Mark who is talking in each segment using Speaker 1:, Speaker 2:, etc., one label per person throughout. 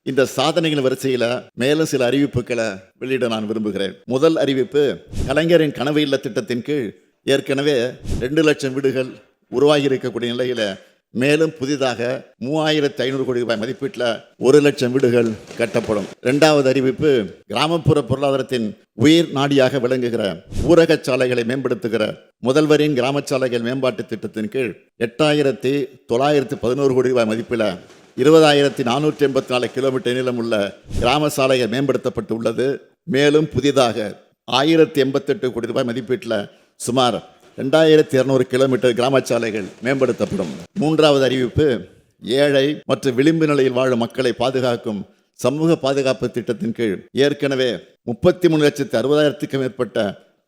Speaker 1: இந்த சாதனைகள் வரிசையில் மேலும் சில அறிவிப்புகளை வெளியிட நான் விரும்புகிறேன். முதல் அறிவிப்பு, கலைஞரின் கனவு இல்ல திட்டத்தின் கீழ் ஏற்கனவே 2 லட்சம் வீடுகள் உருவாகி இருக்கக்கூடிய நிலையில் மேலும் புதிதாக 3500 கோடி ரூபாய் மதிப்பீட்டில் 1 லட்சம் வீடுகள் கட்டப்படும். இரண்டாவது அறிவிப்பு, கிராமப்புற பொருளாதாரத்தின் உயிர் நாடியாக விளங்குகிற ஊரக சாலைகளை மேம்படுத்துகிற முதல்வரின் கிராம சாலைகள் மேம்பாட்டு திட்டத்தின் கீழ் 8911 கோடி ரூபாய் மதிப்பில் 20,484 கிலோமீட்டர் நீளம் உள்ள கிராம சாலைகள் மேம்படுத்தப்பட்டு உள்ளது. மேலும் புதிதாக 1088 கோடி ரூபாய் மதிப்பீட்டில் சுமார் 2200 கிலோமீட்டர் கிராம சாலைகள் மேம்படுத்தப்படும். மூன்றாவது அறிவிப்பு, ஏழை மற்றும் விளிம்பு நிலையில் வாழும் மக்களை பாதுகாக்கும் சமூக பாதுகாப்பு திட்டத்தின் கீழ் ஏற்கனவே 33,60,000க்கும் மேற்பட்ட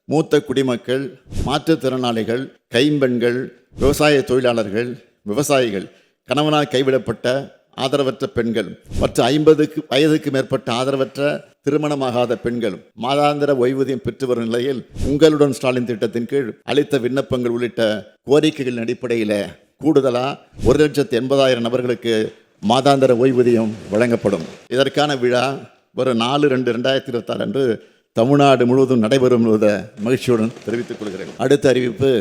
Speaker 1: மூத்த குடிமக்கள், மாற்றுத்திறனாளிகள், கைம்பெண்கள், விவசாய தொழிலாளர்கள், விவசாயிகள், கணவனால் கைவிடப்பட்ட ஆதரவற்ற பெண்கள் மற்றும் 50 வயதுக்கு மேற்பட்ட ஆதரவற்ற திருமணமாகாத பெண்கள் மாதாந்திர ஓய்வூதியம் பெற்று வரும் நிலையில் உங்களுடன் ஸ்டாலின் திட்டத்தின் கீழ் அளித்த விண்ணப்பங்கள் உள்ளிட்ட கோரிக்கைகளின் அடிப்படையில் கூடுதலாக 1,80,000 நபர்களுக்கு மாதாந்திர ஓய்வூதியம் வழங்கப்படும். இதற்கான விழா வரும் 4/2/2026 அன்று தமிழ்நாடு முழுவதும் நடைபெறும் மகிழ்ச்சியுடன் தெரிவித்துக் கொள்கிறேன். அடுத்த அறிவிப்பு,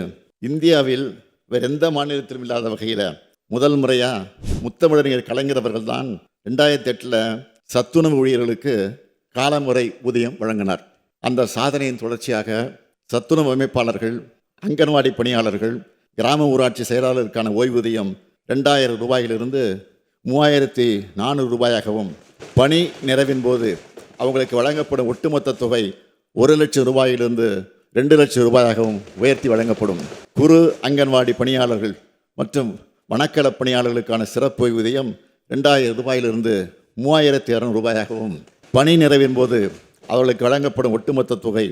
Speaker 1: இந்தியாவில் வேறு எந்த மாநிலத்திலும் இல்லாத வகையில் முதல் முறையாக முத்தமிழறிஞர் கலைஞர் அவர்கள் தான் 2008 சத்துணவு ஊழியர்களுக்கு காலமுறை ஊதியம் வழங்கினார். அந்த சாதனையின் தொடர்ச்சியாக சத்துணவு அமைப்பாளர்கள், அங்கன்வாடி பணியாளர்கள், கிராம ஊராட்சி செயலாளருக்கான ஓய்வூதியம் 2,000 ரூபாயிலிருந்து 3,400 ரூபாயாகவும், பணி நிறைவின் போது அவங்களுக்கு வழங்கப்படும் ஒட்டுமொத்த தொகை 1 லட்சம் ரூபாயிலிருந்து 2 லட்சம் ரூபாயாகவும் உயர்த்தி வழங்கப்படும். குறு அங்கன்வாடி பணியாளர்கள் மற்றும் வனக்கள பணியாளர்களுக்கான சிறப்பு ஓய்வூதியம் 2,000 ரூபாயிலிருந்து 3,200 ரூபாயாகவும், பணி நிறைவின் போது அவர்களுக்கு வழங்கப்படும் ஒட்டுமொத்த தொகை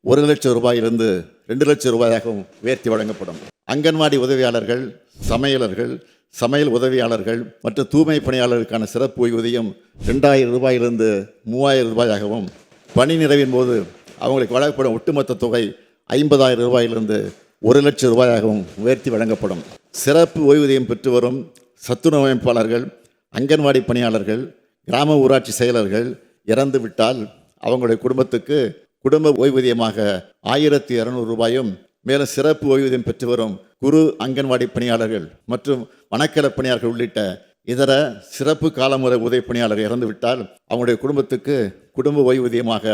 Speaker 1: 1 லட்சம் ரூபாயிலிருந்து 2 லட்சம் ரூபாயாகவும் உயர்த்தி வழங்கப்படும். அங்கன்வாடி உதவியாளர்கள், சமையலர்கள், சமையல் உதவியாளர்கள் மற்றும் தூய்மை பணியாளர்களுக்கான சிறப்பு ஓய்வூதியம் 2,000 ரூபாயிலிருந்து 3,000 ரூபாயாகவும், பணி நிறைவின் போது அவங்களுக்கு வழங்கப்படும் ஒட்டுமொத்த தொகை 50,000 ரூபாயிலிருந்து 1 லட்சம் ரூபாயாகவும் உயர்த்தி வழங்கப்படும். சிறப்பு ஓய்வூதியம் பெற்று வரும் சத்துணவு அமைப்பாளர்கள், அங்கன்வாடி பணியாளர்கள், கிராம ஊராட்சி செயலர்கள் இறந்து விட்டால் அவங்களுடைய குடும்பத்துக்கு குடும்ப ஓய்வூதியமாக 1,200 ரூபாயும், மேலும் சிறப்பு ஓய்வூதியம் பெற்று வரும் குறு அங்கன்வாடி பணியாளர்கள் மற்றும் வனக்கள பணியாளர்கள் உள்ளிட்ட இதர சிறப்பு காலமுறை உதவி பணியாளர்கள் இறந்து விட்டால் அவங்களுடைய குடும்பத்துக்கு குடும்ப ஓய்வூதியமாக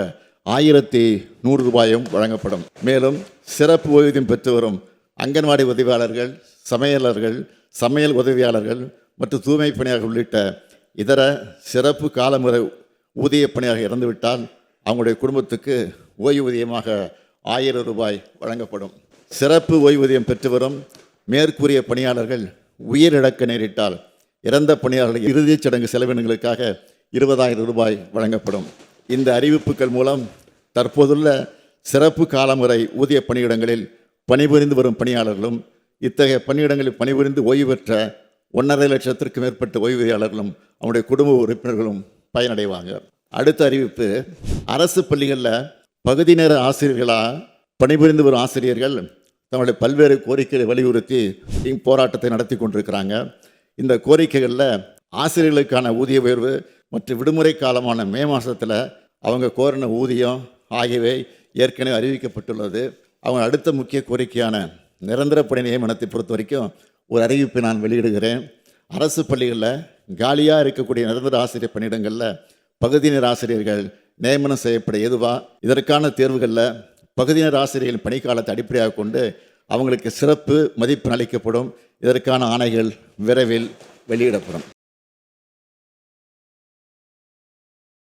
Speaker 1: 1,100 ரூபாயும் வழங்கப்படும். மேலும் சிறப்பு ஓய்வூதியம் பெற்று வரும் அங்கன்வாடி உதவியாளர்கள், சமையலர்கள், சமையல் உதவியாளர்கள் மற்றும் தூய்மை பணியாளர்கள் உள்ளிட்ட இதர சிறப்பு காலமுறை ஊதிய பணியாளர்கள் இறந்துவிட்டால் அவங்களுடைய குடும்பத்துக்கு ஓய்வூதியமாக 1,000 ரூபாய் வழங்கப்படும். சிறப்பு ஓய்வூதியம் பெற்று வரும் மேற்கூறிய பணியாளர்கள் உயிரிழக்க நேரிட்டால் இறந்த பணியாளர்கள் இறுதிச் சடங்கு செலவினங்களுக்காக 20,000 ரூபாய் வழங்கப்படும். இந்த அறிவிப்புகள் மூலம் தற்போதுள்ள சிறப்பு காலமுறை ஊதிய பணியிடங்களில் பணிபுரிந்து வரும் பணியாளர்களும், இத்தகைய பணியிடங்களில் பணிபுரிந்து ஓய்வு பெற்ற 1,50,000 லட்சத்திற்கும் மேற்பட்ட ஓய்வூதியாளர்களும் அவருடைய குடும்ப உறுப்பினர்களும் பயனடைவாங்க. அடுத்த அறிவிப்பு, அரசு பள்ளிகளில் பகுதி நேர ஆசிரியர்களாக பணிபுரிந்து வரும் ஆசிரியர்கள் தங்களுடைய பல்வேறு கோரிக்கைகளை வலியுறுத்தி போராட்டத்தை நடத்தி கொண்டிருக்கிறாங்க. இந்த கோரிக்கைகளில் ஆசிரியர்களுக்கான ஊதிய உயர்வு மற்றும் விடுமுறை காலமான மே மாதத்தில் அவங்க கோரின ஊதியம் ஆகியவை ஏற்கனவே அறிவிக்கப்பட்டுள்ளது. அவங்க அடுத்த முக்கிய கோரிக்கையான நிரந்தர பணி நியமனத்தை பொறுத்த வரைக்கும் ஒரு அறிவிப்பை நான் வெளியிடுகிறேன். அரசு பள்ளிகளில் காலியாக இருக்கக்கூடிய நிரந்தர ஆசிரியர் பணியிடங்களில் பகுதி நேர ஆசிரியர்கள் நியமனம் செய்யப்பட ஏதுவா, இதற்கான தேர்வுகளில் பகுதி நேர ஆசிரியர்களின் பணிக்காலத்தை அடிப்படையாக கொண்டு அவங்களுக்கு சிறப்பு மதிப்பெண் அளிக்கப்படும். இதற்கான ஆணைகள் விரைவில் வெளியிடப்படும்.